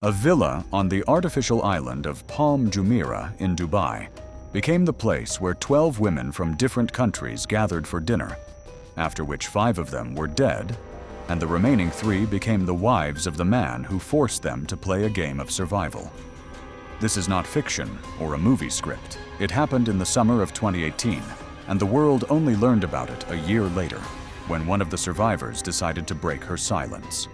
A villa on the artificial island of Palm Jumeirah in Dubai became the place where 12 women from different countries gathered for dinner, after which 5 of them were dead, and the remaining 3 became the wives of the man who forced them to play a game of survival. This is not fiction or a movie script. It happened in the summer of 2018, and the world only learned about it a year later, when one of the survivors decided to break her silence.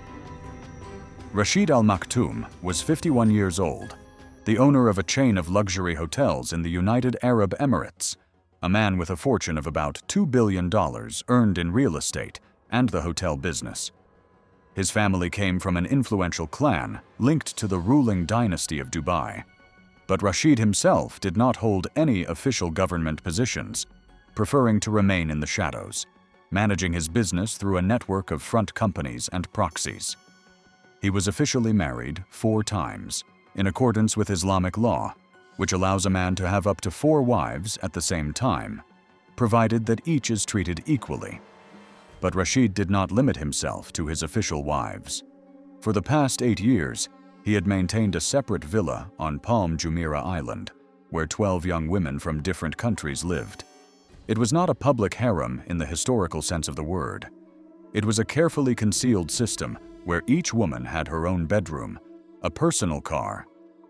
Rashid Al Maktoum was 51 years old, the owner of a chain of luxury hotels in the United Arab Emirates, a man with a fortune of about $2 billion earned in real estate and the hotel business. His family came from an influential clan linked to the ruling dynasty of Dubai. But Rashid himself did not hold any official government positions, preferring to remain in the shadows, managing his business through a network of front companies and proxies. He was officially married 4 times, in accordance with Islamic law, which allows a man to have up to 4 wives at the same time, provided that each is treated equally. But Rashid did not limit himself to his official wives. For the past 8 years, he had maintained a separate villa on Palm Jumeirah Island, where 12 young women from different countries lived. It was not a public harem in the historical sense of the word. It was a carefully concealed system where each woman had her own bedroom, a personal car,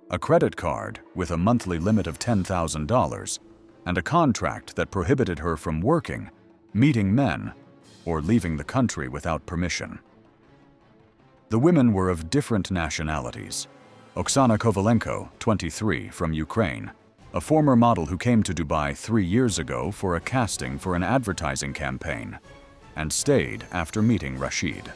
a credit card with a monthly limit of $10,000, and a contract that prohibited her from working, meeting men, or leaving the country without permission. The women were of different nationalities. Oksana Kovalenko, 23, from Ukraine, a former model who came to Dubai 3 years ago for a casting for an advertising campaign, and stayed after meeting Rashid.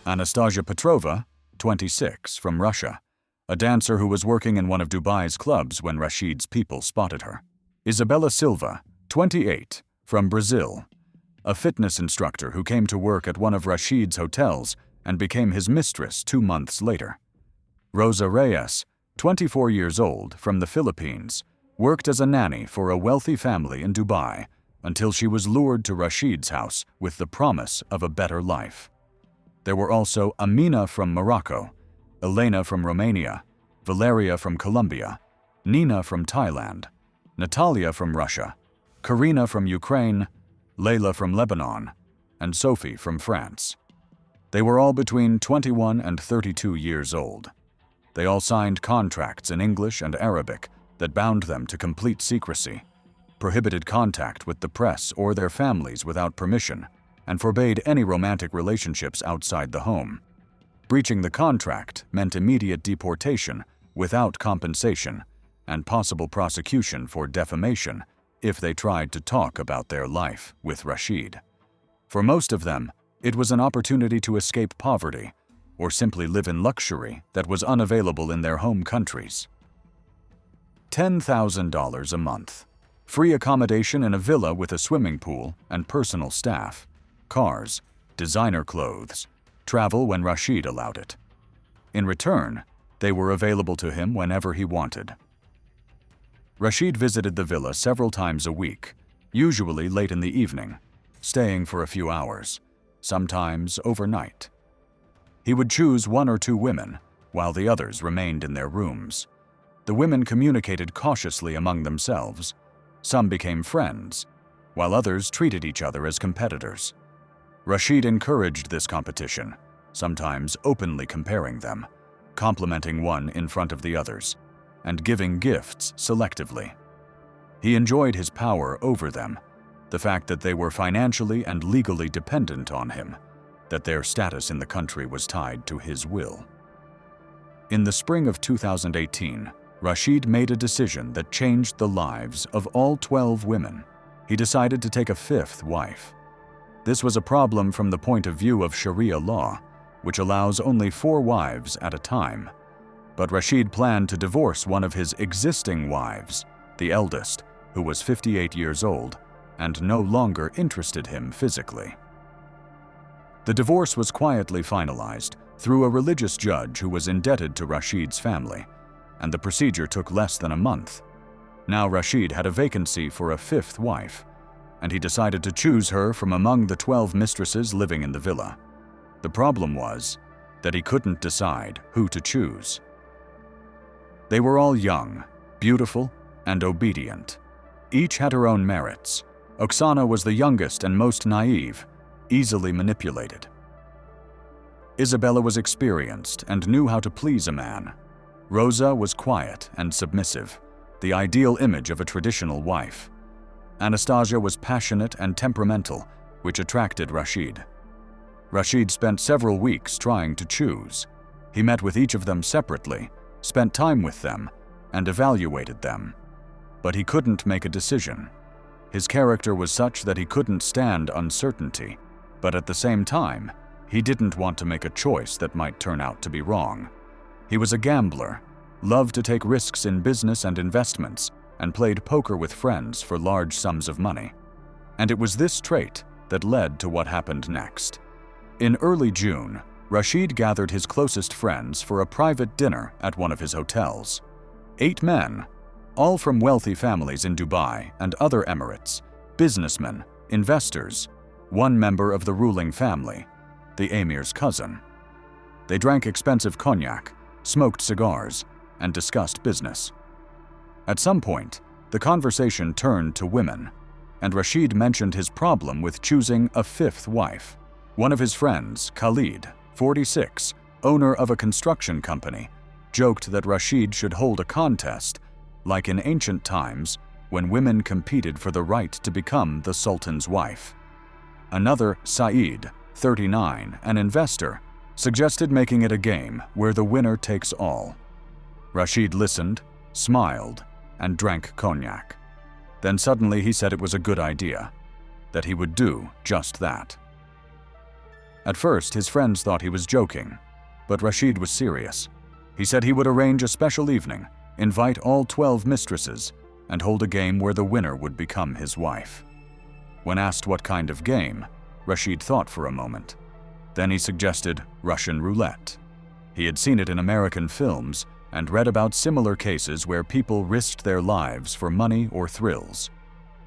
Anastasia Petrova, 26, from Russia, a dancer who was working in one of Dubai's clubs when Rashid's people spotted her. Isabella Silva, 28, from Brazil, a fitness instructor who came to work at one of Rashid's hotels and became his mistress 2 months later. Rosa Reyes, 24 years old, from the Philippines, worked as a nanny for a wealthy family in Dubai until she was lured to Rashid's house with the promise of a better life. There were also Amina from Morocco, Elena from Romania, Valeria from Colombia, Nina from Thailand, Natalia from Russia, Karina from Ukraine, Layla from Lebanon, and Sophie from France. They were all between 21 and 32 years old. They all signed contracts in English and Arabic that bound them to complete secrecy, prohibited contact with the press or their families without permission, and forbade any romantic relationships outside the home. Breaching the contract meant immediate deportation without compensation and possible prosecution for defamation if they tried to talk about their life with Rashid. For most of them, it was an opportunity to escape poverty or simply live in luxury that was unavailable in their home countries. $10,000 a month, free accommodation in a villa with a swimming pool and personal staff, cars, designer clothes, travel when Rashid allowed it. In return, they were available to him whenever he wanted. Rashid visited the villa several times a week, usually late in the evening, staying for a few hours, sometimes overnight. He would choose 1 or 2 women, while the others remained in their rooms. The women communicated cautiously among themselves. Some became friends, while others treated each other as competitors. Rashid encouraged this competition, sometimes openly comparing them, complimenting one in front of the others, and giving gifts selectively. He enjoyed his power over them, the fact that they were financially and legally dependent on him, that their status in the country was tied to his will. In the spring of 2018, Rashid made a decision that changed the lives of all 12 women. He decided to take a 5th wife. This was a problem from the point of view of Sharia law, which allows only 4 wives at a time. But Rashid planned to divorce one of his existing wives, the eldest, who was 58 years old and no longer interested him physically. The divorce was quietly finalized through a religious judge who was indebted to Rashid's family, and the procedure took less than a month. Now Rashid had a vacancy for a 5th wife, and he decided to choose her from among the 12 mistresses living in the villa. The problem was, that he couldn't decide who to choose. They were all young, beautiful, and obedient. Each had her own merits. Oksana was the youngest and most naive, easily manipulated. Isabella was experienced and knew how to please a man. Rosa was quiet and submissive, the ideal image of a traditional wife. Anastasia was passionate and temperamental, which attracted Rashid. Rashid spent several weeks trying to choose. He met with each of them separately, spent time with them, and evaluated them. But he couldn't make a decision. His character was such that he couldn't stand uncertainty, but at the same time, he didn't want to make a choice that might turn out to be wrong. He was a gambler, loved to take risks in business and investments, and played poker with friends for large sums of money. And it was this trait that led to what happened next. In early June, Rashid gathered his closest friends for a private dinner at one of his hotels. 8 men, all from wealthy families in Dubai and other Emirates, businessmen, investors, one member of the ruling family, the emir's cousin. They drank expensive cognac, smoked cigars, and discussed business. At some point, the conversation turned to women, and Rashid mentioned his problem with choosing a 5th wife. One of his friends, Khalid, 46, owner of a construction company, joked that Rashid should hold a contest, like in ancient times when women competed for the right to become the sultan's wife. Another, Saeed, 39, an investor, suggested making it a game where the winner takes all. Rashid listened, smiled, and drank cognac. Then suddenly he said it was a good idea, that he would do just that. At first, his friends thought he was joking, but Rashid was serious. He said he would arrange a special evening, invite all 12 mistresses, and hold a game where the winner would become his wife. When asked what kind of game, Rashid thought for a moment. Then he suggested Russian roulette. He had seen it in American films and read about similar cases where people risked their lives for money or thrills.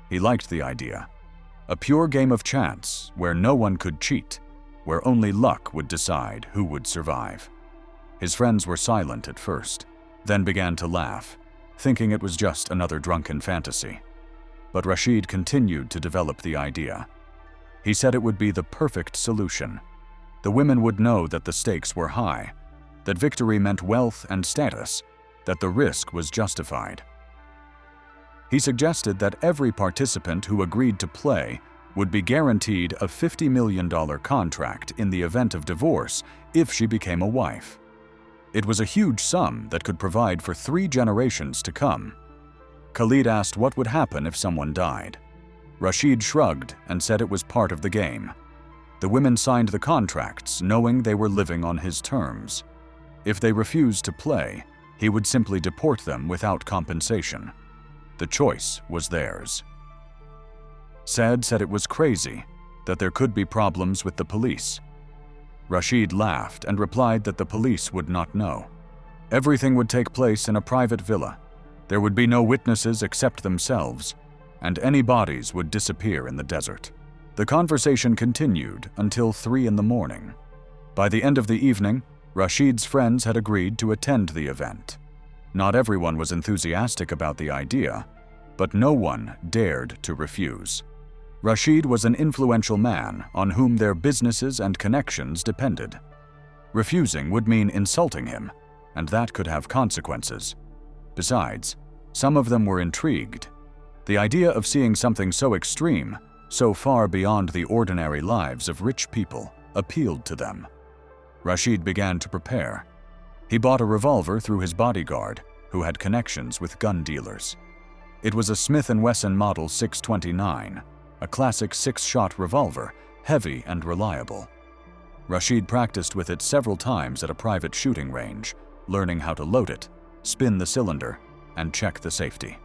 He liked the idea. A pure game of chance where no one could cheat, where only luck would decide who would survive. His friends were silent at first, then began to laugh, thinking it was just another drunken fantasy. But Rashid continued to develop the idea. He said it would be the perfect solution. The women would know that the stakes were high, that victory meant wealth and status, that the risk was justified. He suggested that every participant who agreed to play would be guaranteed a $50 million contract in the event of divorce if she became a wife. It was a huge sum that could provide for 3 generations to come. Khalid asked what would happen if someone died. Rashid shrugged and said it was part of the game. The women signed the contracts knowing they were living on his terms. If they refused to play, he would simply deport them without compensation. The choice was theirs. Said it was crazy, that there could be problems with the police. Rashid laughed and replied that the police would not know. Everything would take place in a private villa. There would be no witnesses except themselves, and any bodies would disappear in the desert. The conversation continued until 3 in the morning. By the end of the evening, Rashid's friends had agreed to attend the event. Not everyone was enthusiastic about the idea, but no one dared to refuse. Rashid was an influential man on whom their businesses and connections depended. Refusing would mean insulting him, and that could have consequences. Besides, some of them were intrigued. The idea of seeing something so extreme, so far beyond the ordinary lives of rich people, appealed to them. Rashid began to prepare. He bought a revolver through his bodyguard, who had connections with gun dealers. It was a Smith & Wesson Model 629, a classic 6-shot revolver, heavy and reliable. Rashid practiced with it several times at a private shooting range, learning how to load it, spin the cylinder, and check the safety.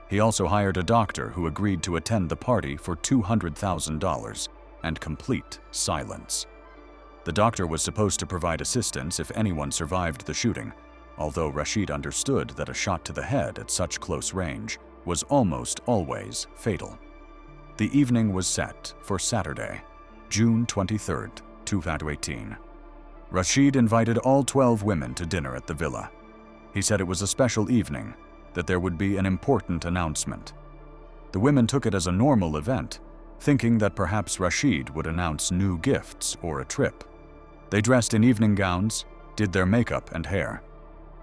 He also hired a doctor who agreed to attend the party for $200,000 and complete silence. The doctor was supposed to provide assistance if anyone survived the shooting, although Rashid understood that a shot to the head at such close range was almost always fatal. The evening was set for Saturday, June 23, 2018. Rashid invited all 12 women to dinner at the villa. He said it was a special evening, that there would be an important announcement. The women took it as a normal event, thinking that perhaps Rashid would announce new gifts or a trip. They dressed in evening gowns, did their makeup and hair.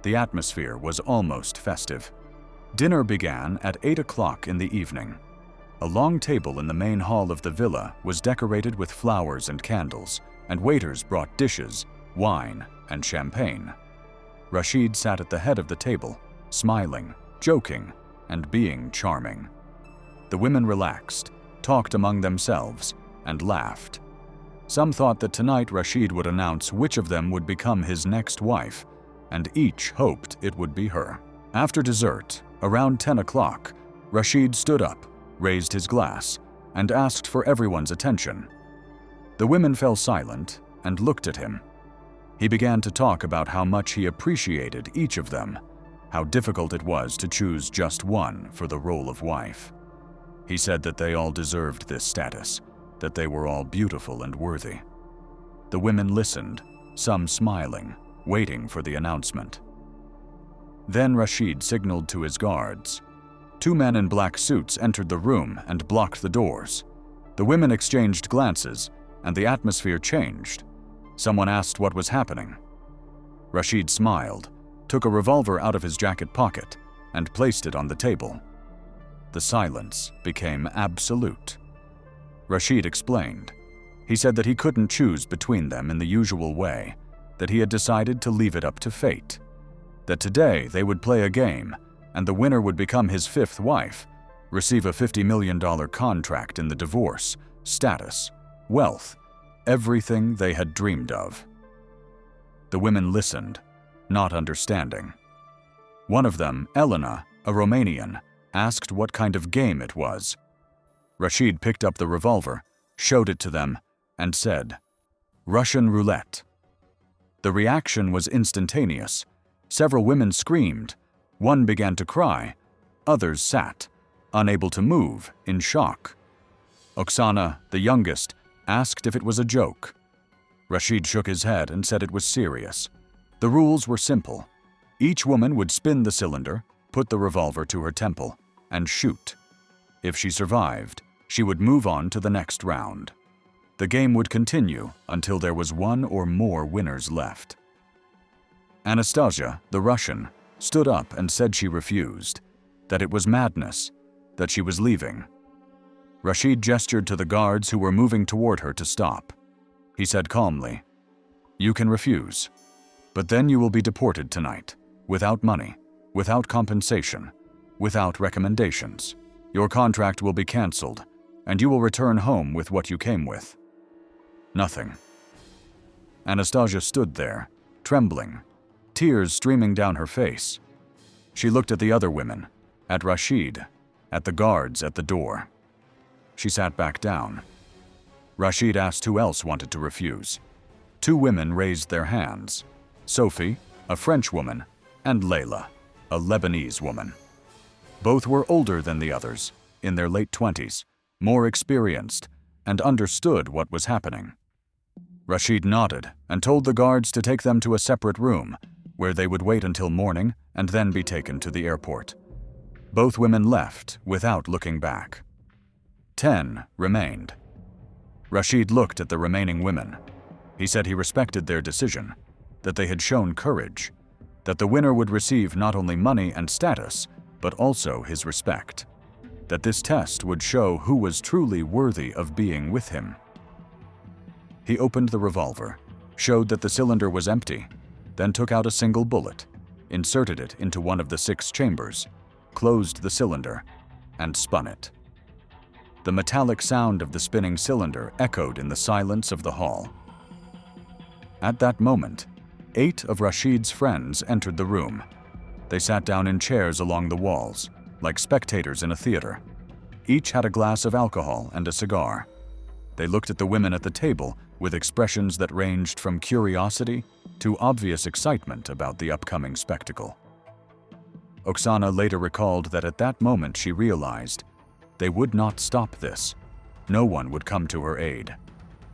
The atmosphere was almost festive. Dinner began at 8 o'clock in the evening. A long table in the main hall of the villa was decorated with flowers and candles, and waiters brought dishes, wine, and champagne. Rashid sat at the head of the table, smiling, joking, and being charming. The women relaxed, talked among themselves, and laughed. Some thought that tonight Rashid would announce which of them would become his next wife, and each hoped it would be her. After dessert, around 10 o'clock, Rashid stood up, raised his glass, and asked for everyone's attention. The women fell silent and looked at him. He began to talk about how much he appreciated each of them, how difficult it was to choose just one for the role of wife. He said that they all deserved this status, that they were all beautiful and worthy. The women listened, some smiling, waiting for the announcement. Then Rashid signaled to his guards. 2 men in black suits entered the room and blocked the doors. The women exchanged glances, and the atmosphere changed. Someone asked what was happening. Rashid smiled, took a revolver out of his jacket pocket, and placed it on the table. The silence became absolute. Rashid explained. He said that he couldn't choose between them in the usual way, that he had decided to leave it up to fate, that today they would play a game, and the winner would become his 5th wife, receive a $50 million contract in the divorce, status, wealth, everything they had dreamed of. The women listened, not understanding. One of them, Elena, a Romanian, asked what kind of game it was. Rashid picked up the revolver, showed it to them, and said, "Russian roulette." The reaction was instantaneous. Several women screamed. One began to cry. Others sat, unable to move, in shock. Oksana, the youngest, asked if it was a joke. Rashid shook his head and said it was serious. The rules were simple. Each woman would spin the cylinder, put the revolver to her temple, and shoot. If she survived, she would move on to the next round. The game would continue until there was 1 or more winners left. Anastasia, the Russian, stood up and said she refused, that it was madness, that she was leaving. Rashid gestured to the guards who were moving toward her to stop. He said calmly, "You can refuse, but then you will be deported tonight, without money, without compensation, without recommendations. Your contract will be canceled, and you will return home with what you came with." Nothing. Anastasia stood there, trembling, tears streaming down her face. She looked at the other women, at Rashid, at the guards at the door. She sat back down. Rashid asked who else wanted to refuse. 2 women raised their hands: Sophie, a French woman, and Layla, a Lebanese woman. Both were older than the others, in their late 20s, more experienced, and understood what was happening. Rashid nodded and told the guards to take them to a separate room, where they would wait until morning and then be taken to the airport. Both women left without looking back. 10 remained. Rashid looked at the remaining women. He said he respected their decision, that they had shown courage, that the winner would receive not only money and status, but also his respect, that this test would show who was truly worthy of being with him. He opened the revolver, showed that the cylinder was empty, then took out a single bullet, inserted it into one of the 6 chambers, closed the cylinder, and spun it. The metallic sound of the spinning cylinder echoed in the silence of the hall. At that moment, 8 of Rashid's friends entered the room. They sat down in chairs along the walls, like spectators in a theater. Each had a glass of alcohol and a cigar. They looked at the women at the table with expressions that ranged from curiosity to obvious excitement about the upcoming spectacle. Oksana later recalled that at that moment she realized they would not stop this. No one would come to her aid.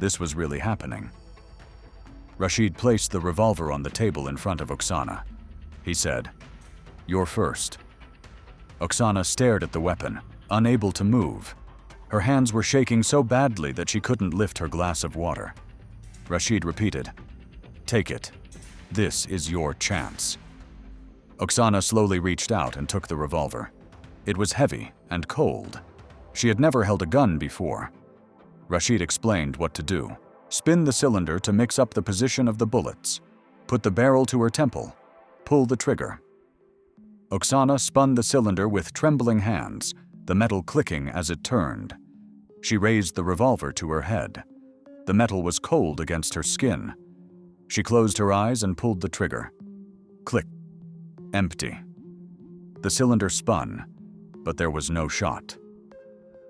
This was really happening. Rashid placed the revolver on the table in front of Oksana. He said, "You're first." Oksana stared at the weapon, unable to move. Her hands were shaking so badly that she couldn't lift her glass of water. Rashid repeated, "Take it. This is your chance." Oksana slowly reached out and took the revolver. It was heavy and cold. She had never held a gun before. Rashid explained what to do. Spin the cylinder to mix up the position of the bullets. Put the barrel to her temple. Pull the trigger. Oksana spun the cylinder with trembling hands, the metal clicking as it turned. She raised the revolver to her head. The metal was cold against her skin. She closed her eyes and pulled the trigger. Click. Empty. The cylinder spun, but there was no shot.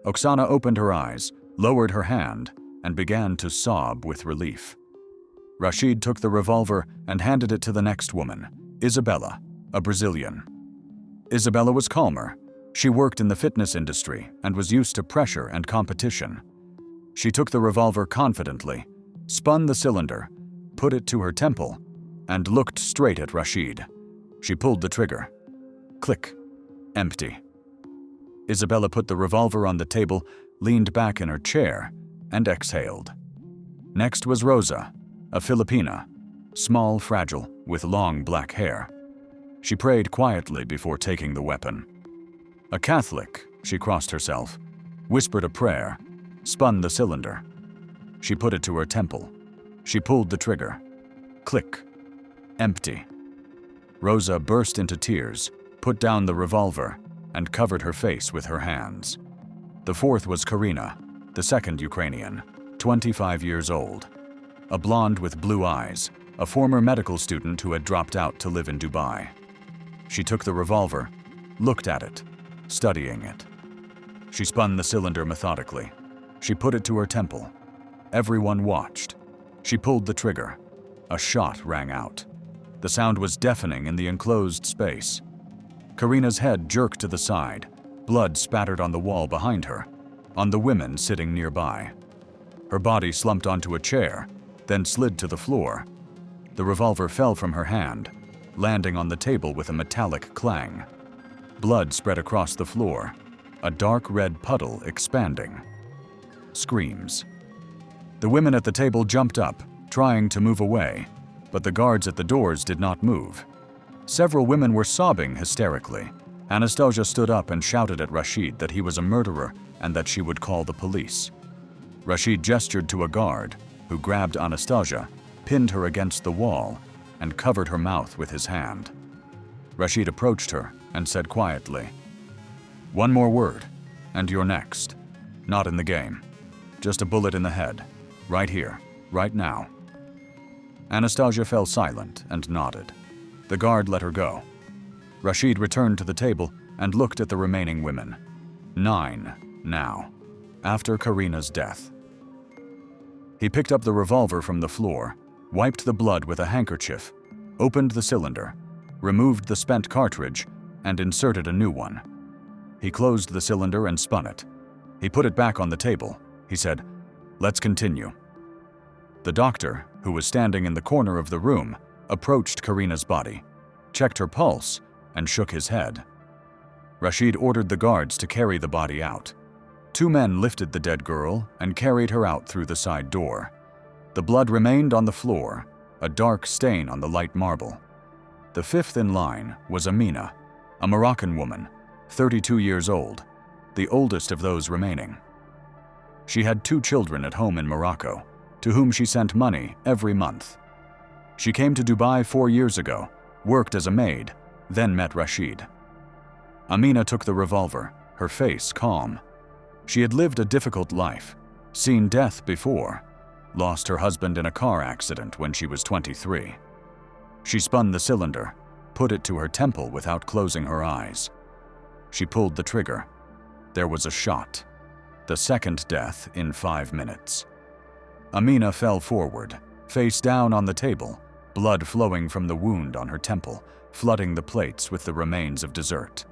Oksana opened her eyes, lowered her hand, and began to sob with relief. Rashid took the revolver and handed it to the next woman, Isabella, a Brazilian. Isabella was calmer. She worked in the fitness industry and was used to pressure and competition. She took the revolver confidently, spun the cylinder, put it to her temple, and looked straight at Rashid. She pulled the trigger. Click. Empty. Isabella put the revolver on the table, leaned back in her chair, and exhaled. Next was Rosa, a Filipina, small, fragile, with long black hair. She prayed quietly before taking the weapon. A Catholic, she crossed herself, whispered a prayer, spun the cylinder. She put it to her temple. She pulled the trigger. Click. Empty. Rosa burst into tears, put down the revolver, and covered her face with her hands. The fourth was Karina, the second Ukrainian, 25 years old. A blonde with blue eyes, a former medical student who had dropped out to live in Dubai. She took the revolver, looked at it, studying it. She spun the cylinder methodically. She put it to her temple. Everyone watched. She pulled the trigger. A shot rang out. The sound was deafening in the enclosed space. Karina's head jerked to the side. Blood spattered on the wall behind her, on the women sitting nearby. Her body slumped onto a chair, then slid to the floor. The revolver fell from her hand, landing on the table with a metallic clang. Blood spread across the floor, a dark red puddle expanding. Screams. The women at the table jumped up, trying to move away, but the guards at the doors did not move. Several women were sobbing hysterically. Anastasia stood up and shouted at Rashid that he was a murderer and that she would call the police. Rashid gestured to a guard, who grabbed Anastasia, pinned her against the wall, and covered her mouth with his hand. Rashid approached her and said quietly, "One more word, and you're next. Not in the game. Just a bullet in the head. Right here, right now." Anastasia fell silent and nodded. The guard let her go. Rashid returned to the table and looked at the remaining women. 9 now, after Karina's death. He picked up the revolver from the floor, wiped the blood with a handkerchief, opened the cylinder, removed the spent cartridge, and inserted a new one. He closed the cylinder and spun it. He put it back on the table. He said, "Let's continue." The doctor, who was standing in the corner of the room, approached Karina's body, checked her pulse, and shook his head. Rashid ordered the guards to carry the body out. 2 men lifted the dead girl and carried her out through the side door. The blood remained on the floor, a dark stain on the light marble. The 5th in line was Amina, a Moroccan woman, 32 years old, the oldest of those remaining. She had 2 children at home in Morocco, to whom she sent money every month. She came to Dubai 4 years ago, worked as a maid, then met Rashid. Amina took the revolver, her face calm. She had lived a difficult life, seen death before, lost her husband in a car accident when she was 23. She spun the cylinder, put it to her temple without closing her eyes. She pulled the trigger. There was a shot. The second death in 5 minutes. Amina fell forward, face down on the table, blood flowing from the wound on her temple, flooding the plates with the remains of dessert.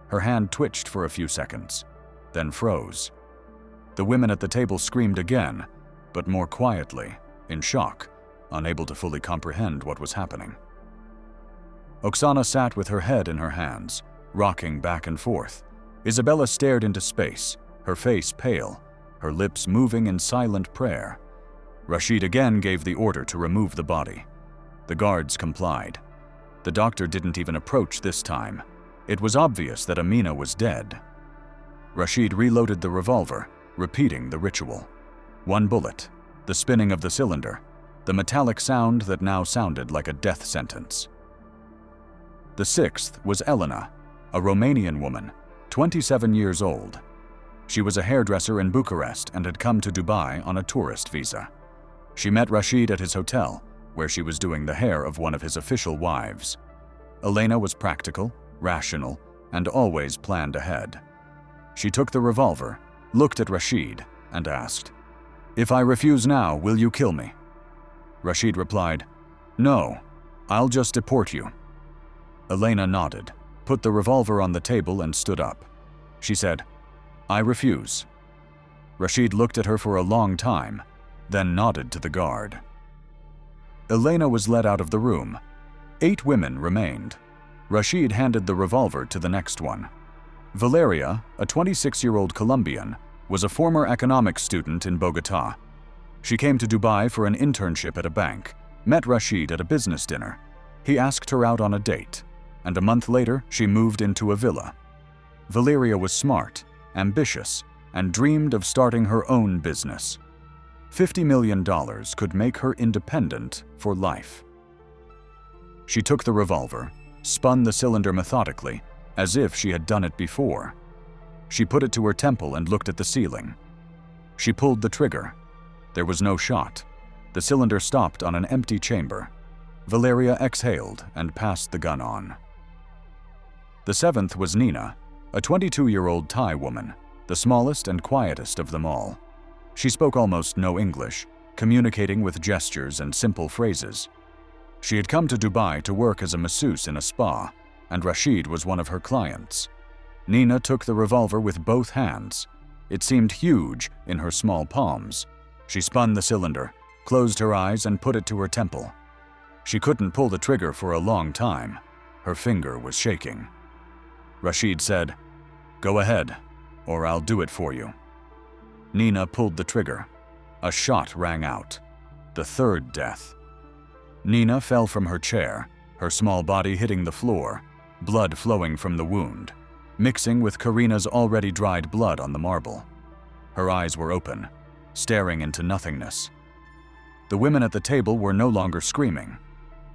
Her hand twitched for a few seconds, then froze. The women at the table screamed again, but more quietly, in shock, unable to fully comprehend what was happening. Oksana sat with her head in her hands, rocking back and forth. Isabella stared into space, her face pale, her lips moving in silent prayer. Rashid again gave the order to remove the body. The guards complied. The doctor didn't even approach this time. It was obvious that Amina was dead. Rashid reloaded the revolver, repeating the ritual. One bullet, the spinning of the cylinder, the metallic sound that now sounded like a death sentence. The sixth was Elena, a Romanian woman, 27 years old. She was a hairdresser in Bucharest and had come to Dubai on a tourist visa. She met Rashid at his hotel, where she was doing the hair of one of his official wives. Elena was practical, rational, and always planned ahead. She took the revolver, looked at Rashid, and asked, "If I refuse now, will you kill me?" Rashid replied, "No, I'll just deport you." Elena nodded, put the revolver on the table, and stood up. She said, "I refuse." Rashid looked at her for a long time, then nodded to the guard. Elena was led out of the room. 8 women remained. Rashid handed the revolver to the next one. Valeria, a 26-year-old Colombian, was a former economics student in Bogotá. She came to Dubai for an internship at a bank, met Rashid at a business dinner. He asked her out on a date, and a month later she moved into a villa. Valeria was smart, ambitious, and dreamed of starting her own business. $50 million could make her independent for life. She took the revolver, spun the cylinder methodically, as if she had done it before. She put it to her temple and looked at the ceiling. She pulled the trigger. There was no shot. The cylinder stopped on an empty chamber. Valeria exhaled and passed the gun on. The 7th was Nina, a 22-year-old Thai woman, the smallest and quietest of them all. She spoke almost no English, communicating with gestures and simple phrases. She had come to Dubai to work as a masseuse in a spa, and Rashid was one of her clients. Nina took the revolver with both hands. It seemed huge in her small palms. She spun the cylinder, closed her eyes, and put it to her temple. She couldn't pull the trigger for a long time. Her finger was shaking. Rashid said, "Go ahead, or I'll do it for you." Nina pulled the trigger. A shot rang out. The 3rd death. Nina fell from her chair, her small body hitting the floor, blood flowing from the wound, mixing with Karina's already dried blood on the marble. Her eyes were open, staring into nothingness. The women at the table were no longer screaming.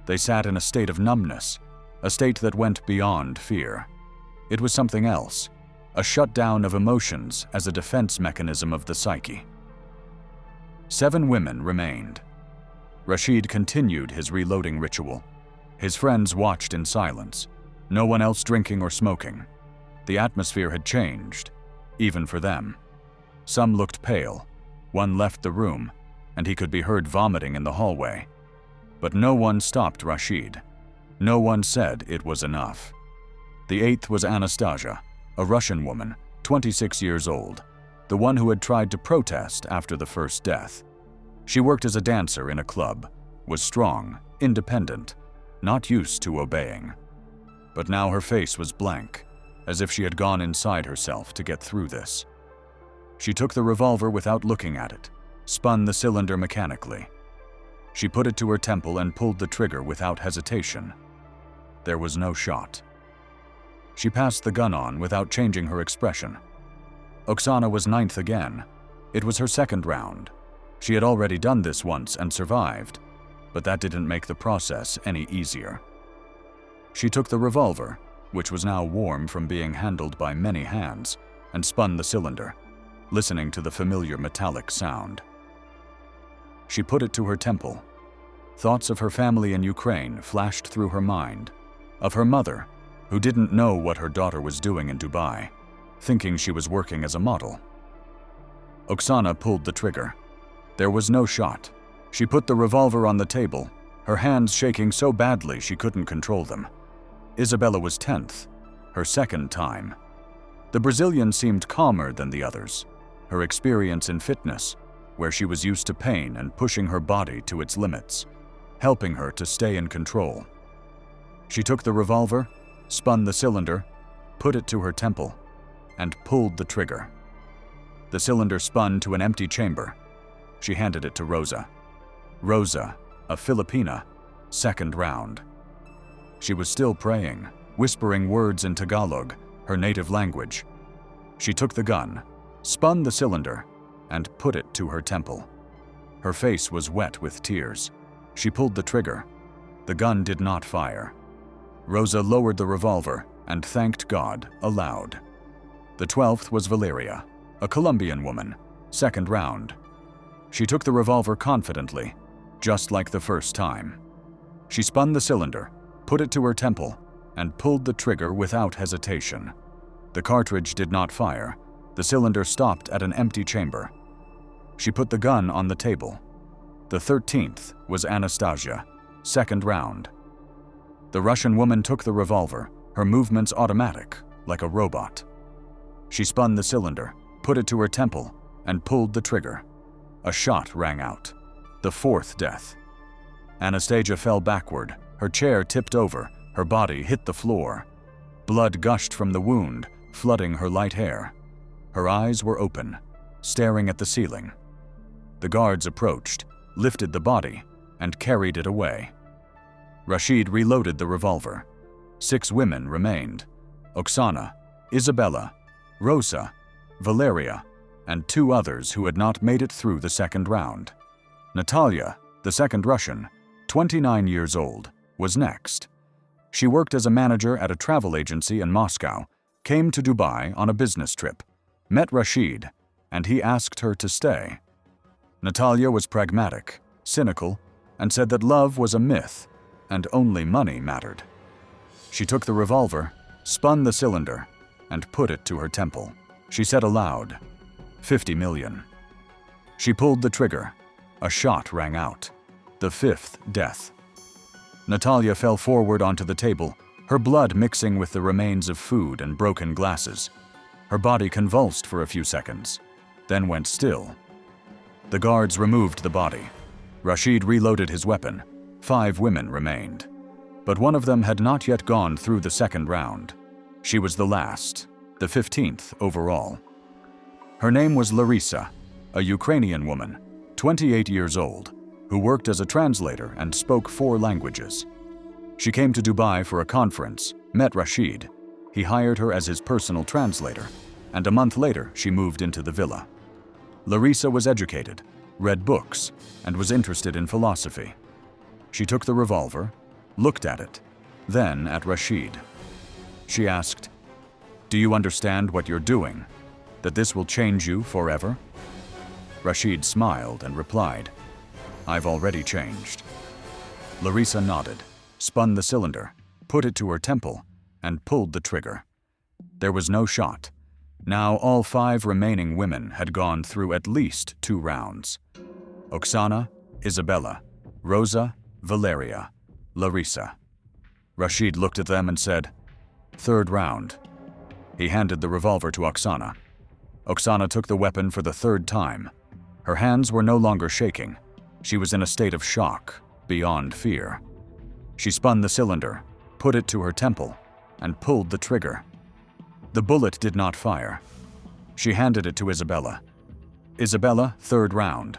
They sat in a state of numbness, a state that went beyond fear. It was something else, a shutdown of emotions as a defense mechanism of the psyche. 7 women remained. Rashid continued his reloading ritual. His friends watched in silence, no one else drinking or smoking. The atmosphere had changed, even for them. Some looked pale. One left the room, and he could be heard vomiting in the hallway. But no one stopped Rashid. No one said it was enough. The 8th was Anastasia, a Russian woman, 26 years old, the one who had tried to protest after the first death. She worked as a dancer in a club, was strong, independent, not used to obeying. But now her face was blank, as if she had gone inside herself to get through this. She took the revolver without looking at it, spun the cylinder mechanically. She put it to her temple and pulled the trigger without hesitation. There was no shot. She passed the gun on without changing her expression. Oksana was 9th again. It was her 2nd round. She had already done this once and survived, but that didn't make the process any easier. She took the revolver, which was now warm from being handled by many hands, and spun the cylinder, listening to the familiar metallic sound. She put it to her temple. Thoughts of her family in Ukraine flashed through her mind, of her mother, who didn't know what her daughter was doing in Dubai, thinking she was working as a model. Oksana pulled the trigger. There was no shot. She put the revolver on the table, her hands shaking so badly she couldn't control them. Isabella was 10th, her 2nd time. The Brazilian seemed calmer than the others, her experience in fitness, where she was used to pain and pushing her body to its limits, helping her to stay in control. She took the revolver, spun the cylinder, put it to her temple, and pulled the trigger. The cylinder spun to an empty chamber. She handed it to Rosa. Rosa, a Filipina, second round. She was still praying, whispering words in Tagalog, her native language. She took the gun, spun the cylinder, and put it to her temple. Her face was wet with tears. She pulled the trigger. The gun did not fire. Rosa lowered the revolver and thanked God aloud. The 12th was Valeria, a Colombian woman, second round. She took the revolver confidently, just like the first time. She spun the cylinder, put it to her temple, and pulled the trigger without hesitation. The cartridge did not fire. The cylinder stopped at an empty chamber. She put the gun on the table. The 13th was Anastasia, second round. The Russian woman took the revolver, her movements automatic, like a robot. She spun the cylinder, put it to her temple, and pulled the trigger. A shot rang out. The 4th death. Anastasia fell backward. Her chair tipped over. Her body hit the floor. Blood gushed from the wound, flooding her light hair. Her eyes were open, staring at the ceiling. The guards approached, lifted the body, and carried it away. Rashid reloaded the revolver. 6 women remained: Oksana, Isabella, Rosa, Valeria, and 2 others who had not made it through the second round. Natalia, the second Russian, 29 years old, was next. She worked as a manager at a travel agency in Moscow, came to Dubai on a business trip, met Rashid, and he asked her to stay. Natalia was pragmatic, cynical, and said that love was a myth and only money mattered. She took the revolver, spun the cylinder, and put it to her temple. She said aloud, 50 million. She pulled the trigger. A shot rang out. The 5th death. Natalia fell forward onto the table, her blood mixing with the remains of food and broken glasses. Her body convulsed for a few seconds, then went still. The guards removed the body. Rashid reloaded his weapon. 5 women remained, but one of them had not yet gone through the second round. She was the last, the 15th overall. Her name was Larissa, a Ukrainian woman, 28 years old, who worked as a translator and spoke 4 languages. She came to Dubai for a conference, met Rashid. He hired her as his personal translator, and a month later she moved into the villa. Larissa was educated, read books, and was interested in philosophy. She took the revolver, looked at it, then at Rashid. She asked, "Do you understand what you're doing? That this will change you forever?" Rashid smiled and replied, "I've already changed." Larissa nodded, spun the cylinder, put it to her temple, and pulled the trigger. There was no shot. Now all 5 remaining women had gone through at least 2 rounds. Oksana, Isabella, Rosa, Valeria, Larissa. Rashid looked at them and said, "3rd round." He handed the revolver to Oksana. Oksana took the weapon for the 3rd time. Her hands were no longer shaking. She was in a state of shock, beyond fear. She spun the cylinder, put it to her temple, and pulled the trigger. The bullet did not fire. She handed it to Isabella. Isabella, 3rd round.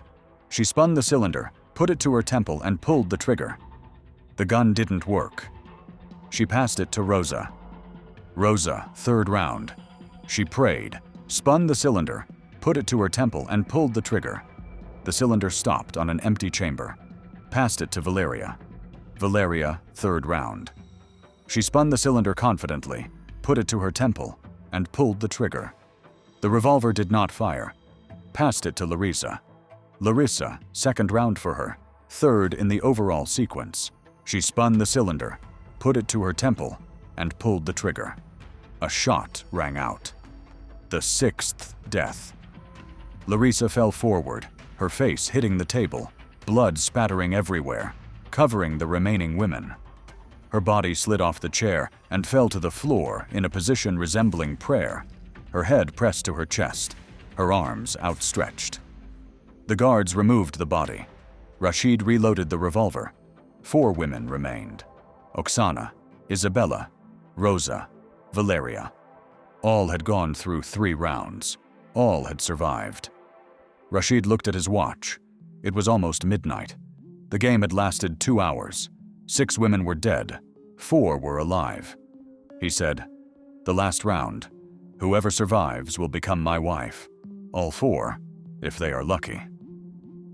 She spun the cylinder, put it to her temple, and pulled the trigger. The gun didn't work. She passed it to Rosa. Rosa, 3rd round. She prayed, spun the cylinder, put it to her temple, and pulled the trigger. The cylinder stopped on an empty chamber. Passed it to Valeria. Valeria, 3rd round. She spun the cylinder confidently, put it to her temple, and pulled the trigger. The revolver did not fire. Passed it to Larissa. Larissa, 2nd round for her, 3rd in the overall sequence. She spun the cylinder, put it to her temple, and pulled the trigger. A shot rang out. The 6th death. Larissa fell forward, her face hitting the table, blood spattering everywhere, covering the remaining women. Her body slid off the chair and fell to the floor in a position resembling prayer, her head pressed to her chest, her arms outstretched. The guards removed the body. Rashid reloaded the revolver. 4 women remained: Oksana, Isabella, Rosa, Valeria. All had gone through 3 rounds. All had survived. Rashid looked at his watch. It was almost midnight. The game had lasted 2 hours. 6 women were dead. 4 were alive. He said, "The last round. Whoever survives will become my wife. All 4, if they are lucky."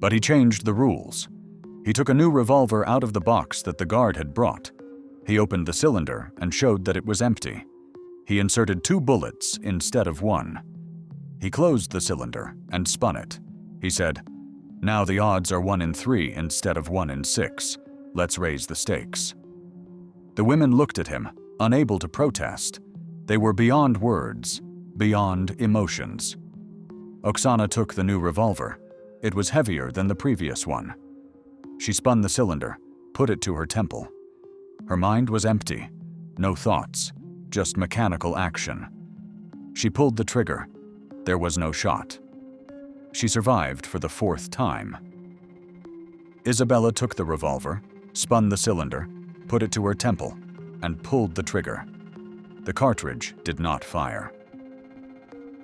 But he changed the rules. He took a new revolver out of the box that the guard had brought. He opened the cylinder and showed that it was empty. He inserted 2 bullets instead of 1. He closed the cylinder and spun it. He said, "Now the odds are 1 in 3 instead of 1 in 6. Let's raise the stakes." The women looked at him, unable to protest. They were beyond words, beyond emotions. Oksana took the new revolver. It was heavier than the previous one. She spun the cylinder, put it to her temple. Her mind was empty. No thoughts, just mechanical action. She pulled the trigger. There was no shot. She survived for the 4th time. Isabella took the revolver, spun the cylinder, put it to her temple, and pulled the trigger. The cartridge did not fire.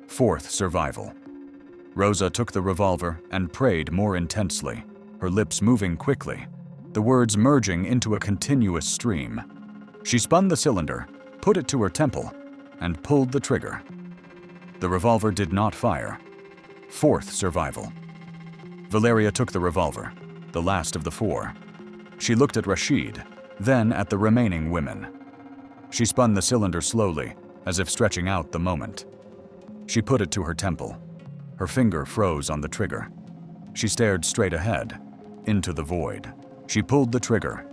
4th survival. Rosa took the revolver and prayed more intensely, her lips moving quickly, the words merging into a continuous stream. She spun the cylinder, put it to her temple, and pulled the trigger. The revolver did not fire. 4th survival. Valeria took the revolver, the last of the 4. She looked at Rashid, then at the remaining women. She spun the cylinder slowly, as if stretching out the moment. She put it to her temple. Her finger froze on the trigger. She stared straight ahead, into the void. She pulled the trigger.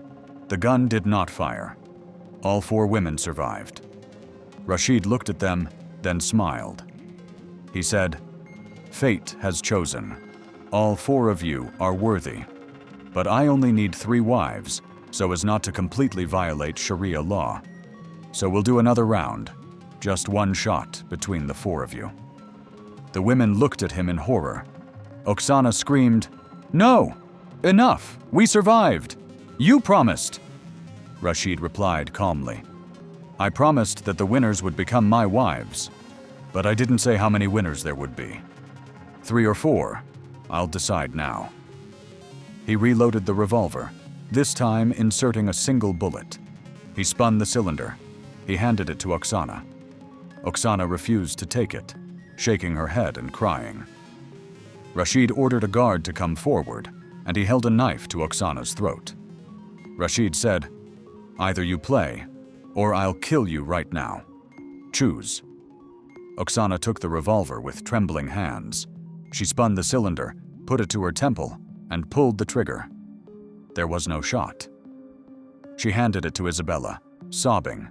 The gun did not fire. All 4 women survived. Rashid looked at them, then smiled. He said, "Fate has chosen. All 4 of you are worthy. But I only need 3 wives, so as not to completely violate Sharia law. So we'll do another round, just 1 shot between the 4 of you." The women looked at him in horror. Oksana screamed, "No! Enough! We survived! You promised!" Rashid replied calmly, "I promised that the winners would become my wives, but I didn't say how many winners there would be. 3 or 4, I'll decide now." He reloaded the revolver, this time inserting a single bullet. He spun the cylinder. He handed it to Oksana. Oksana refused to take it, shaking her head and crying. Rashid ordered a guard to come forward, and he held a knife to Oksana's throat. Rashid said, "Either you play, or I'll kill you right now. Choose." Oksana took the revolver with trembling hands. She spun the cylinder, put it to her temple, and pulled the trigger. There was no shot. She handed it to Isabella, sobbing.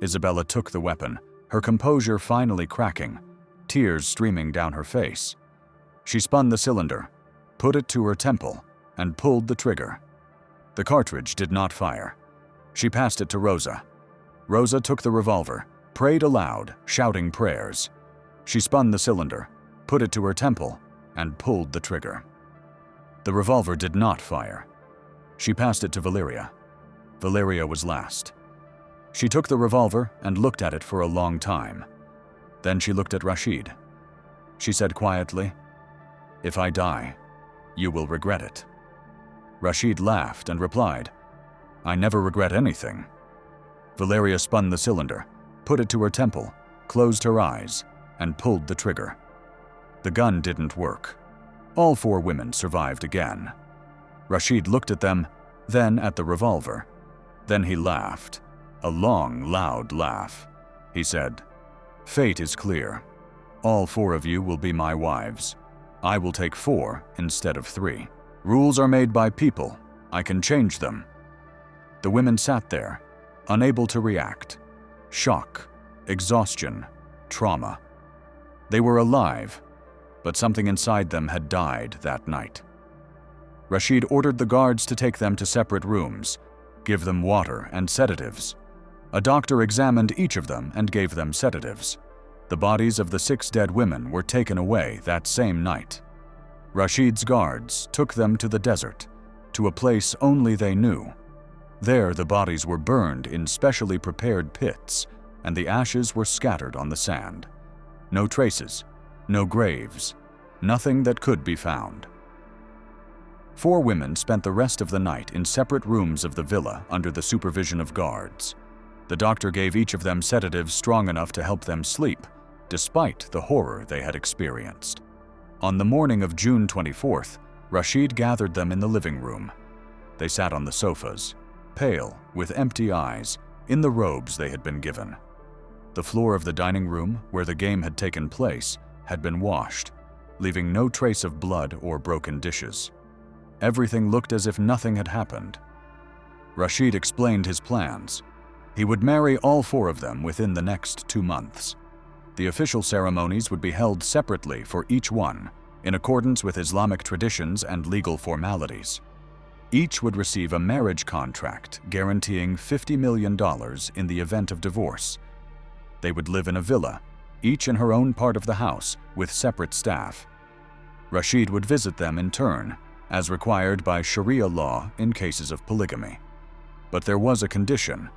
Isabella took the weapon, her composure finally cracking, tears streaming down her face. She spun the cylinder, put it to her temple, and pulled the trigger. The cartridge did not fire. She passed it to Rosa. Rosa took the revolver, prayed aloud, shouting prayers. She spun the cylinder, put it to her temple, and pulled the trigger. The revolver did not fire. She passed it to Valeria. Valeria was last. She took the revolver and looked at it for a long time. Then she looked at Rashid. She said quietly, "If I die, you will regret it." Rashid laughed and replied, "I never regret anything." Valeria spun the cylinder, put it to her temple, closed her eyes, and pulled the trigger. The gun didn't work. All 4 women survived again. Rashid looked at them, then at the revolver. Then he laughed, a long, loud laugh. He said, "Fate is clear. All 4 of you will be my wives. I will take 4 instead of 3. Rules are made by people. I can change them." The women sat there, unable to react. Shock, exhaustion, trauma. They were alive, but something inside them had died that night. Rashid ordered the guards to take them to separate rooms, give them water and sedatives. A doctor examined each of them and gave them sedatives. The bodies of the 6 dead women were taken away that same night. Rashid's guards took them to the desert. to a place only they knew. There, the bodies were burned in specially prepared pits, and the ashes were scattered on the sand. No traces, no graves, nothing that could be found. 4 women spent the rest of the night in separate rooms of the villa under the supervision of guards. The doctor gave each of them sedatives strong enough to help them sleep, despite the horror they had experienced. On the morning of June 24th, Rashid gathered them in the living room. They sat on the sofas, pale, with empty eyes, in the robes they had been given. The floor of the dining room, where the game had taken place, had been washed, leaving no trace of blood or broken dishes. Everything looked as if nothing had happened. Rashid explained his plans. He would marry all 4 of them within the next 2 months. The official ceremonies would be held separately for each one, in accordance with Islamic traditions and legal formalities. Each would receive a marriage contract guaranteeing $50 million in the event of divorce. They would live in a villa, each in her own part of the house, with separate staff. Rashid would visit them in turn, as required by Sharia law in cases of polygamy. But there was a condition.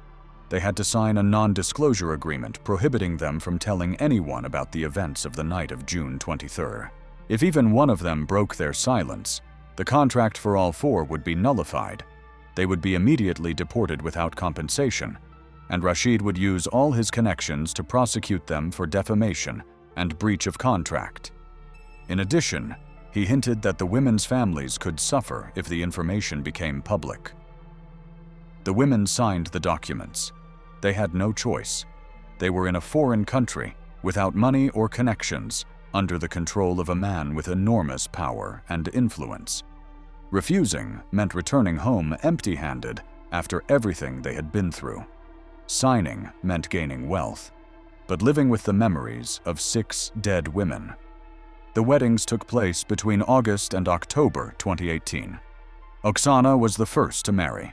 They had to sign a non-disclosure agreement prohibiting them from telling anyone about the events of the night of June 23rd. If even one of them broke their silence, the contract for all 4 would be nullified. They would be immediately deported without compensation, and Rashid would use all his connections to prosecute them for defamation and breach of contract. In addition, he hinted that the women's families could suffer if the information became public. The women signed the documents. They had no choice. They were in a foreign country, without money or connections, under the control of a man with enormous power and influence. Refusing meant returning home empty-handed after everything they had been through. Signing meant gaining wealth, but living with the memories of 6 dead women. The weddings took place between August and October 2018. Oksana was the first to marry.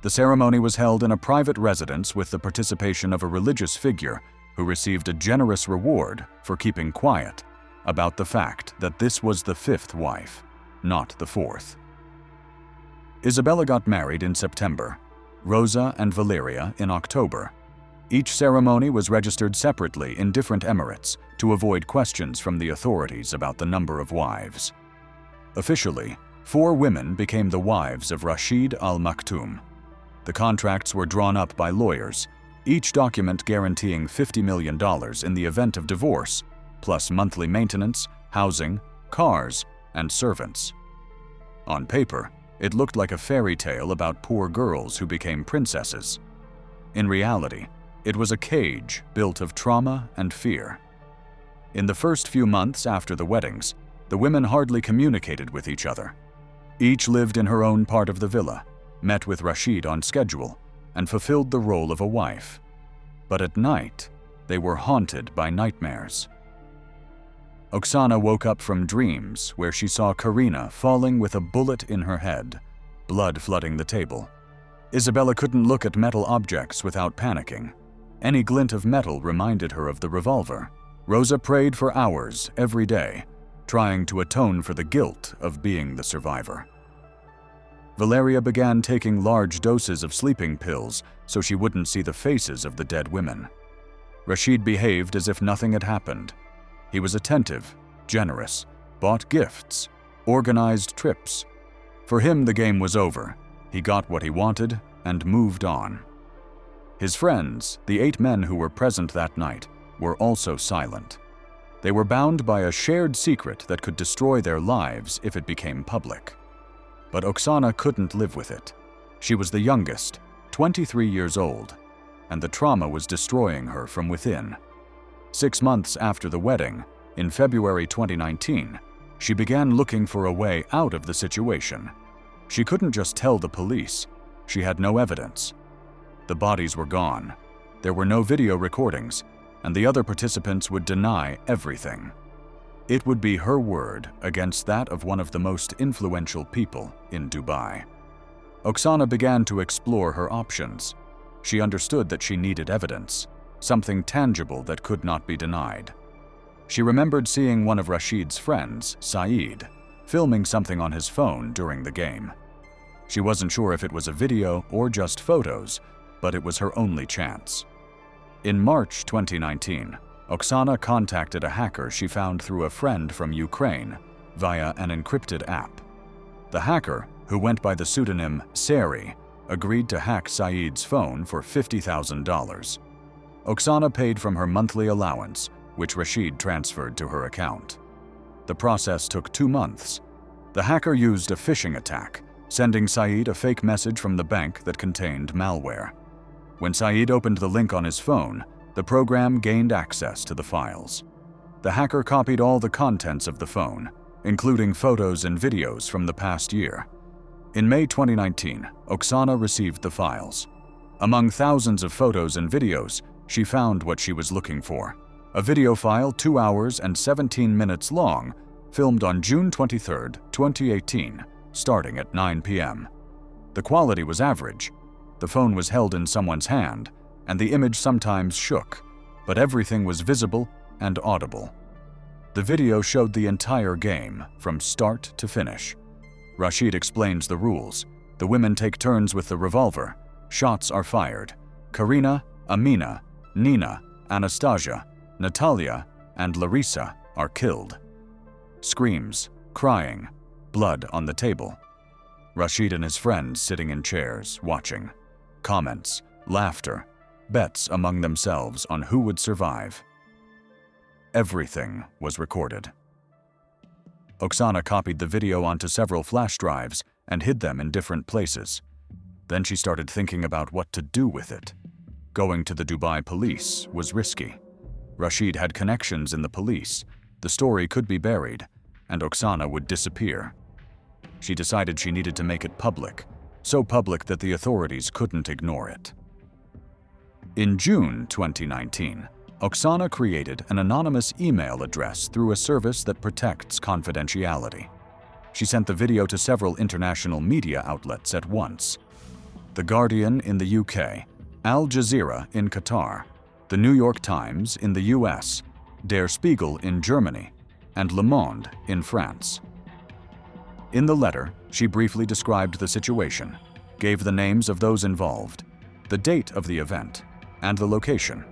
The ceremony was held in a private residence with the participation of a religious figure who received a generous reward for keeping quiet about the fact that this was the 5th wife, not the 4th. Isabella got married in September, Rosa and Valeria in October. Each ceremony was registered separately in different emirates to avoid questions from the authorities about the number of wives. Officially, 4 women became the wives of Rashid Al Maktoum. The contracts were drawn up by lawyers, each document guaranteeing $50 million in the event of divorce, plus monthly maintenance, housing, cars, and servants. On paper, it looked like a fairy tale about poor girls who became princesses. In reality, it was a cage built of trauma and fear. In the first few months after the weddings, the women hardly communicated with each other. Each lived in her own part of the villa, met with Rashid on schedule, and fulfilled the role of a wife. But at night, they were haunted by nightmares. Oksana woke up from dreams where she saw Karina falling with a bullet in her head, blood flooding the table. Isabella couldn't look at metal objects without panicking. Any glint of metal reminded her of the revolver. Rosa prayed for hours every day, trying to atone for the guilt of being the survivor. Valeria began taking large doses of sleeping pills so she wouldn't see the faces of the dead women. Rashid behaved as if nothing had happened. He was attentive, generous, bought gifts, organized trips. For him, the game was over. He got what he wanted and moved on. His friends, the 8 men who were present that night, were also silent. They were bound by a shared secret that could destroy their lives if it became public. But Oksana couldn't live with it. She was the youngest, 23 years old, and the trauma was destroying her from within. 6 months after the wedding, in February 2019, she began looking for a way out of the situation. She couldn't just tell the police. She had no evidence. The bodies were gone. There were no video recordings, and the other participants would deny everything. It would be her word against that of one of the most influential people in Dubai. Oksana began to explore her options. She understood that she needed evidence, something tangible that could not be denied. She remembered seeing one of Rashid's friends, Saeed, filming something on his phone during the game. She wasn't sure if it was a video or just photos, but it was her only chance. In March 2019, Oksana contacted a hacker she found through a friend from Ukraine via an encrypted app. The hacker, who went by the pseudonym Sari, agreed to hack Saeed's phone for $50,000. Oksana paid from her monthly allowance, which Rashid transferred to her account. The process took 2 months. The hacker used a phishing attack, sending Saeed a fake message from the bank that contained malware. When Saeed opened the link on his phone, the program gained access to the files. The hacker copied all the contents of the phone, including photos and videos from the past year. In May 2019, Oksana received the files. Among thousands of photos and videos, she found what she was looking for: a video file 2 hours and 17 minutes long, filmed on June 23, 2018, starting at 9 p.m. The quality was average. The phone was held in someone's hand, and the image sometimes shook, but everything was visible and audible. The video showed the entire game, from start to finish. Rashid explains the rules. The women take turns with the revolver. Shots are fired. Karina, Amina, Nina, Anastasia, Natalia, and Larissa are killed. Screams, crying, blood on the table. Rashid and his friends sitting in chairs, watching. Comments, laughter, bets among themselves on who would survive. Everything was recorded. Oksana copied the video onto several flash drives and hid them in different places. Then she started thinking about what to do with it. Going to the Dubai police was risky. Rashid had connections in the police. The story could be buried, and Oksana would disappear. She decided she needed to make it public, so public that the authorities couldn't ignore it. In June 2019, Oksana created an anonymous email address through a service that protects confidentiality. She sent the video to several international media outlets at once: The Guardian in the UK, Al Jazeera in Qatar, The New York Times in the US, Der Spiegel in Germany, and Le Monde in France. In the letter, she briefly described the situation, gave the names of those involved, the date of the event, and the location.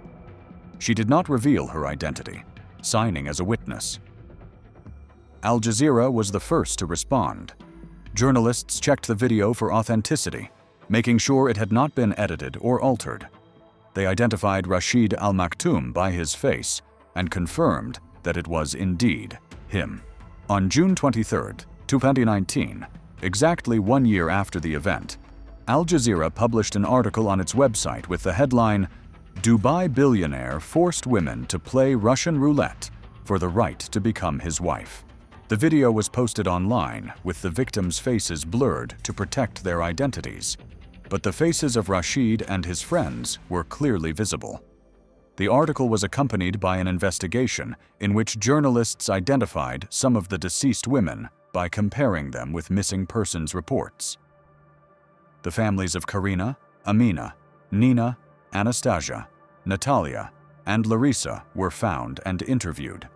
She did not reveal her identity, signing as a witness. Al Jazeera was the first to respond. Journalists checked the video for authenticity, making sure it had not been edited or altered. They identified Rashid Al Maktoum by his face and confirmed that it was indeed him. On June 23, 2019, exactly 1 year after the event, Al Jazeera published an article on its website with the headline, "Dubai billionaire forced women to play Russian roulette for the right to become his wife." The video was posted online with the victims' faces blurred to protect their identities, but the faces of Rashid and his friends were clearly visible. The article was accompanied by an investigation in which journalists identified some of the deceased women by comparing them with missing persons reports. The families of Karina, Amina, Nina, Anastasia, Natalia, and Larissa were found and interviewed.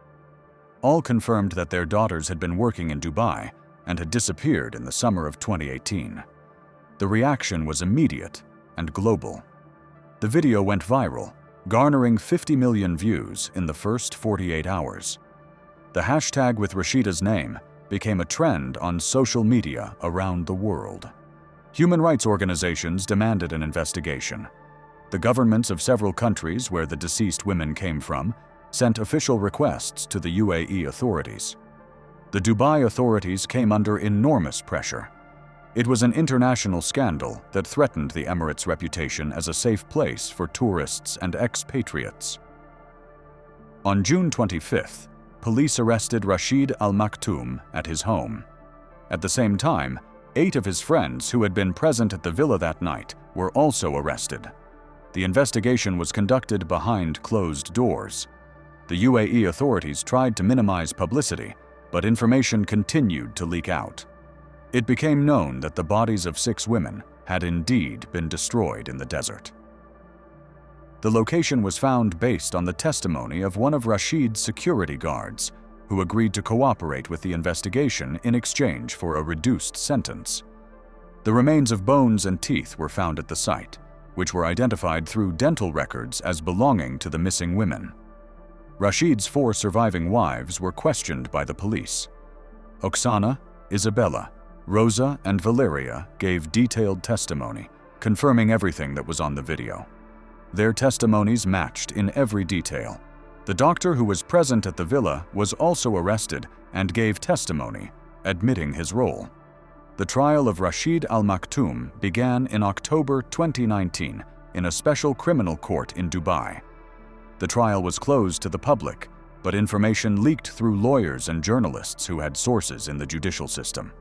All confirmed that their daughters had been working in Dubai and had disappeared in the summer of 2018. The reaction was immediate and global. The video went viral, garnering 50 million views in the first 48 hours. The hashtag with Rashida's name became a trend on social media around the world. Human rights organizations demanded an investigation. The governments of several countries where the deceased women came from sent official requests to the UAE authorities. The Dubai authorities came under enormous pressure. It was an international scandal that threatened the Emirates' reputation as a safe place for tourists and expatriates. On June 25th, police arrested Rashid Al Maktoum at his home. At the same time, 8 of his friends who had been present at the villa that night were also arrested. The investigation was conducted behind closed doors. The UAE authorities tried to minimize publicity, but information continued to leak out. It became known that the bodies of 6 women had indeed been destroyed in the desert. The location was found based on the testimony of one of Rashid's security guards, who agreed to cooperate with the investigation in exchange for a reduced sentence. The remains of bones and teeth were found at the site, which were identified through dental records as belonging to the missing women. Rashid's 4 surviving wives were questioned by the police. Oksana, Isabella, Rosa, and Valeria gave detailed testimony, confirming everything that was on the video. Their testimonies matched in every detail. The doctor who was present at the villa was also arrested and gave testimony, admitting his role. The trial of Rashid Al Maktoum began in October 2019 in a special criminal court in Dubai. The trial was closed to the public, but information leaked through lawyers and journalists who had sources in the judicial system.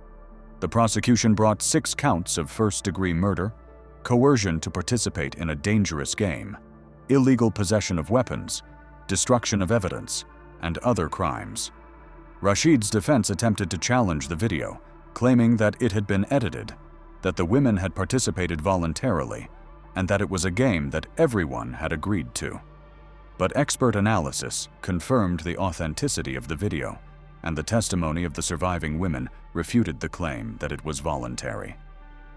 The prosecution brought 6 counts of first-degree murder, coercion to participate in a dangerous game, illegal possession of weapons, destruction of evidence, and other crimes. Rashid's defense attempted to challenge the video, claiming that it had been edited, that the women had participated voluntarily, and that it was a game that everyone had agreed to. But expert analysis confirmed the authenticity of the video, and the testimony of the surviving women refuted the claim that it was voluntary.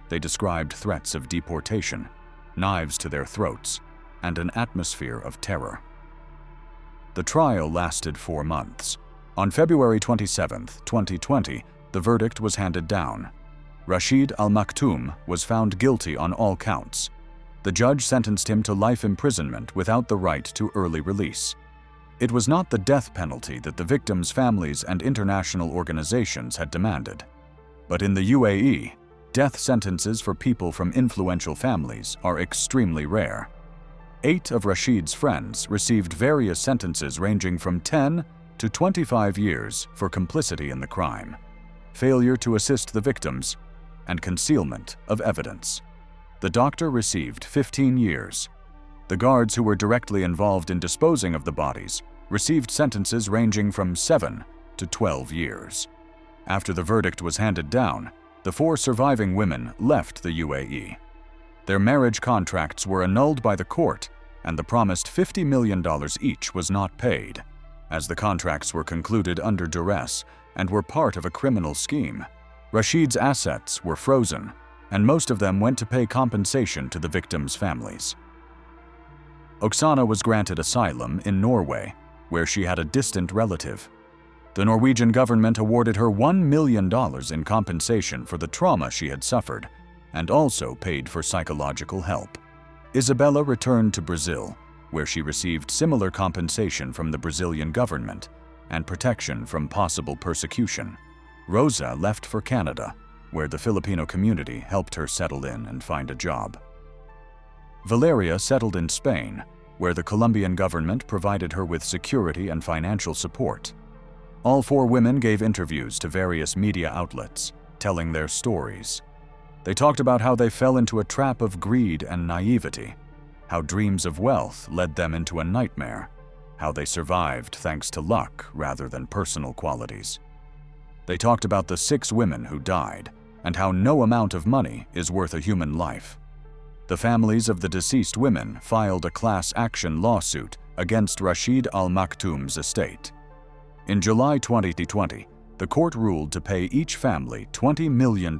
They described threats of deportation, knives to their throats, and an atmosphere of terror. The trial lasted 4 months. On February 27, 2020, the verdict was handed down. Rashid Al Maktoum was found guilty on all counts. The judge sentenced him to life imprisonment without the right to early release. It was not the death penalty that the victims' families and international organizations had demanded. But in the UAE, death sentences for people from influential families are extremely rare. 8 of Rashid's friends received various sentences ranging from 10 to 25 years for complicity in the crime, failure to assist the victims, and concealment of evidence. The doctor received 15 years. The guards who were directly involved in disposing of the bodies received sentences ranging from 7 to 12 years. After the verdict was handed down, the 4 surviving women left the UAE. Their marriage contracts were annulled by the court, and the promised $50 million each was not paid. As the contracts were concluded under duress and were part of a criminal scheme, Rashid's assets were frozen, and most of them went to pay compensation to the victims' families. Oksana was granted asylum in Norway, where she had a distant relative. The Norwegian government awarded her $1 million in compensation for the trauma she had suffered, and also paid for psychological help. Isabella returned to Brazil, where she received similar compensation from the Brazilian government and protection from possible persecution. Rosa left for Canada, where the Filipino community helped her settle in and find a job. Valeria settled in Spain, where the Colombian government provided her with security and financial support. All 4 women gave interviews to various media outlets, telling their stories. They talked about how they fell into a trap of greed and naivety, how dreams of wealth led them into a nightmare, how they survived thanks to luck rather than personal qualities. They talked about the 6 women who died, and how no amount of money is worth a human life. The families of the deceased women filed a class action lawsuit against Rashid Al Maktoum's estate. In July 2020, the court ruled to pay each family $20 million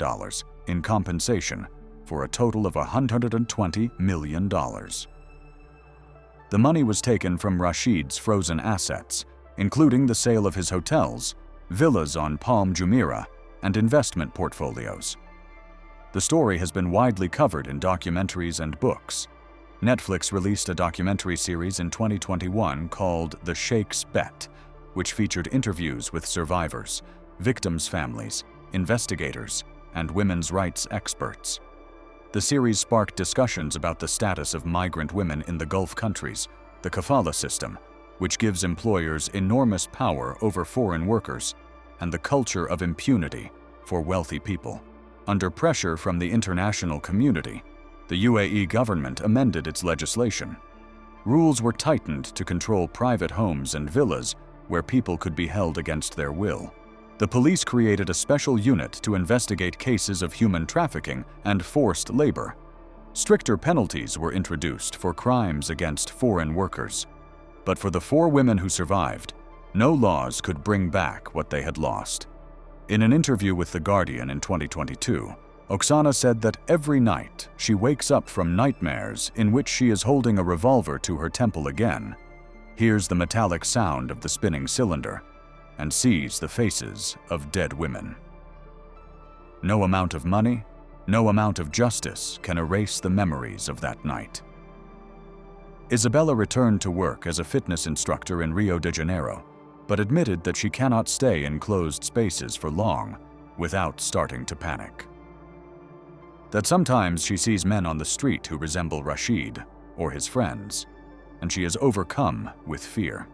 in compensation for a total of $120 million. The money was taken from Rashid's frozen assets, including the sale of his hotels, villas on Palm Jumeirah, and investment portfolios. The story has been widely covered in documentaries and books. Netflix released a documentary series in 2021 called The Sheikh's Bet, which featured interviews with survivors, victims' families, investigators, and women's rights experts. The series sparked discussions about the status of migrant women in the Gulf countries, the kafala system, which gives employers enormous power over foreign workers, and the culture of impunity for wealthy people. Under pressure from the international community, the UAE government amended its legislation. Rules were tightened to control private homes and villas where people could be held against their will. The police created a special unit to investigate cases of human trafficking and forced labor. Stricter penalties were introduced for crimes against foreign workers. But for the 4 women who survived, no laws could bring back what they had lost. In an interview with The Guardian in 2022, Oksana said that every night she wakes up from nightmares in which she is holding a revolver to her temple again, hears the metallic sound of the spinning cylinder, and sees the faces of dead women. No amount of money, no amount of justice can erase the memories of that night. Isabella returned to work as a fitness instructor in Rio de Janeiro, but admitted that she cannot stay in closed spaces for long without starting to panic. That sometimes she sees men on the street who resemble Rashid or his friends, and she is overcome with fear.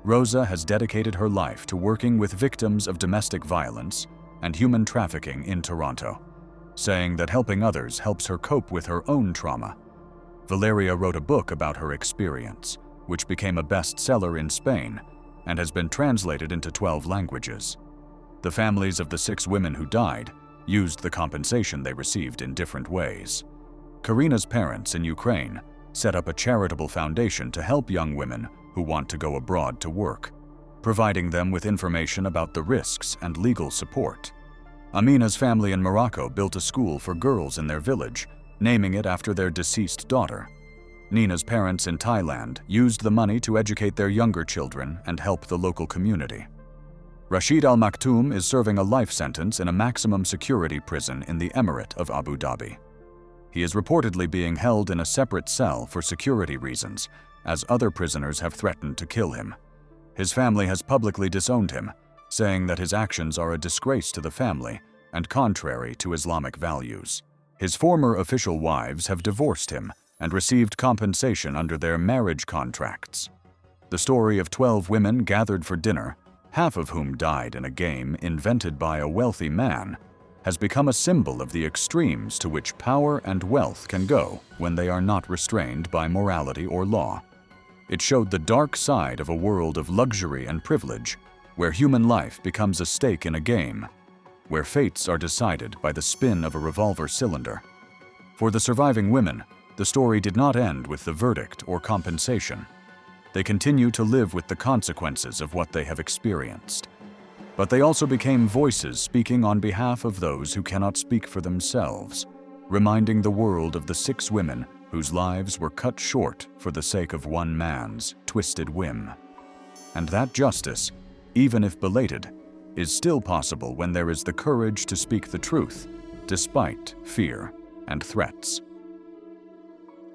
Rosa has dedicated her life to working with victims of domestic violence and human trafficking in Toronto, saying that helping others helps her cope with her own trauma. Valeria wrote a book about her experience, which became a bestseller in Spain and has been translated into 12 languages. The families of the 6 women who died used the compensation they received in different ways. Karina's parents in Ukraine set up a charitable foundation to help young women who want to go abroad to work, providing them with information about the risks and legal support. Amina's family in Morocco built a school for girls in their village, naming it after their deceased daughter. Nina's parents in Thailand used the money to educate their younger children and help the local community. Rashid Al Maktoum is serving a life sentence in a maximum security prison in the Emirate of Abu Dhabi. He is reportedly being held in a separate cell for security reasons, as other prisoners have threatened to kill him. His family has publicly disowned him, saying that his actions are a disgrace to the family and contrary to Islamic values. His former official wives have divorced him and received compensation under their marriage contracts. The story of 12 women gathered for dinner, half of whom died in a game invented by a wealthy man, has become a symbol of the extremes to which power and wealth can go when they are not restrained by morality or law. It showed the dark side of a world of luxury and privilege, where human life becomes a stake in a game, where fates are decided by the spin of a revolver cylinder. For the surviving women, the story did not end with the verdict or compensation. They continue to live with the consequences of what they have experienced. But they also became voices speaking on behalf of those who cannot speak for themselves, reminding the world of the 6 women whose lives were cut short for the sake of one man's twisted whim. And that justice, even if belated, is still possible when there is the courage to speak the truth, despite fear and threats.